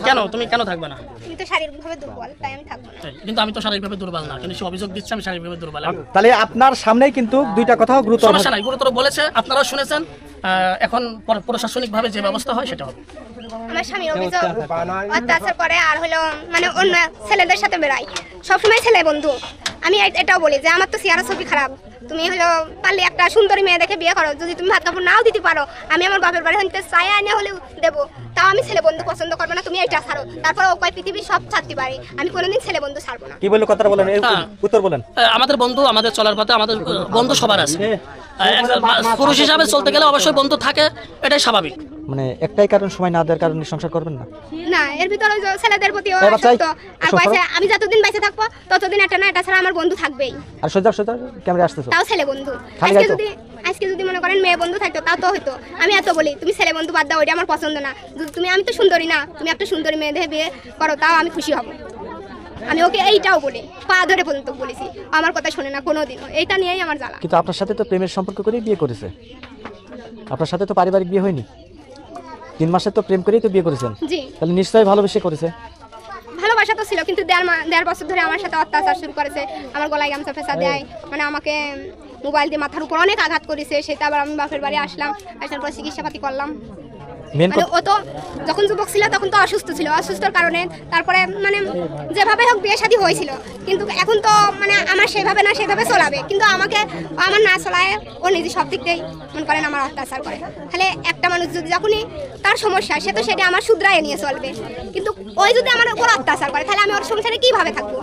কেন তুমি কেন থাকবে না? আমি তো শারীরিকভাবে দুর্বল, তাই আমি থাকবো না। কিন্তু আমি তো শারীরিকভাবে দুর্বল না, কিন্তু সে অভিযোগ দিচ্ছে আমি শারীরিকভাবে দুর্বল। তাহলে আপনার সামনেই কিন্তু দুইটা কথাও গুরুতর। সমস্যা নাই, গুরুতর বলেছে, আপনারাও শুনেছেন। এখন প্রশাসনিকভাবে যে ব্যবস্থা হয় সেটা হবে। আমার স্বামীর অভিযোগ অত্যাচার করে, আর হলো মানে অন্য ছেলেদের সাথে বেড়ায়, সবসময় ছেলে বন্ধু। আমি এটাও বলি যে আমার তো চেহারা ছবি খারাপ, তুমি হলো পারলে একটা সুন্দরী মেয়ে দেখে বিয়ে করো। যদি তুমি ভাত কাপড় নাও দিতে পারো, আমি আমার বাপের বাড়ি হইতে চাই আনে হলেও দেবো, তাও আমি ছেলে বন্ধু পছন্দ করবে না, তুমি এটা ছাড়ো। তারপর ও কয় পৃথিবীর সব ছাড়তে পারি, আমি কোনোদিন ছেলে বন্ধু ছাড়বো না। কি বললো কথাটা বলেন, উত্তর বলেন। আমাদের বন্ধু, আমাদের চলার পথে আমাদের বন্ধু সবার আছে। পুরুষ হিসাবে চলতে গেলে অবশ্যই বন্ধু থাকে, এটাই স্বাভাবিক। মানে একটাই কারণ, সময় না দেওয়ার কারণে সংসার করবেন না? না, এর ভিতরে ওই যে ছেলেদের প্রতি আসক্ত, আর কয়েছে আমি যতদিন বেঁচে থাকবো ততদিন এটা না এটা ছাড়া আমার বন্ধু থাকবেই। আর সোজা সোজা ক্যামেরা আসতেছো, তাও ছেলে বন্ধু। আজকে যদি মনে করেন মেয়ে বন্ধু থাকতো তাও তো হইতো। আমি এত বলি তুমি ছেলে বন্ধু বাদ দাও, ওইটা আমার পছন্দ না। যদি তুমি, আমি তো সুন্দরী না, তুমি একটা সুন্দরী মেয়ে দেখে বিয়ে করো, তাও আমি খুশি হব। আমি ওকে এইটাও বলি, পা ধরে পর্যন্ত বলেছি, আমার কথা শোনে না কোনোদিনও। এইটা নিয়েই আমার জ্বালা। কিন্তু আপনার সাথে তো প্রেমের সম্পর্ক করেই বিয়ে করেছে, আপনার সাথে তো পারিবারিক বিয়ে হয়নি। 3 মাসে তো প্রেম করেই তো বিয়ে করেছেন, জি। তাহলে নিশ্চয়ই ভালোবেসে করেছে। ভালোবাসা তো ছিল, কিন্তু 1.5 বছর ধরে আমার সাথে অত্যাচার শুরু করেছে। আমার গলায় গামছা ফেঁসা দেয়, মানে আমাকে মোবাইল দিয়ে মাথার উপর অনেক আঘাত করেছে। সেটা আবার আমি বাপের বাড়ি আসলাম, আসার পর চিকিৎসাপাতি করলাম। মানে ও তো যখন যুবক ছিল তখন তো অসুস্থ ছিল, অসুস্থর কারণে তারপরে মানে যেভাবে হোক বিয়ে শাদী হয়েছিল। কিন্তু এখন তো মানে আমার সেভাবে না সেভাবে চলাবে, কিন্তু আমাকে আমার না চলায় ও নিজে সব দিক দিয়েই মনে করেন আমার অত্যাচার করে। তাহলে একটা মানুষ যদি যখনই তার সমস্যা, সে তো সেটা আমার শুধরায় নিয়ে চলবে, কিন্তু ওই যদি আমার উপর অত্যাচার করে তাহলে আমি ওর সংসারে কিভাবে থাকবো?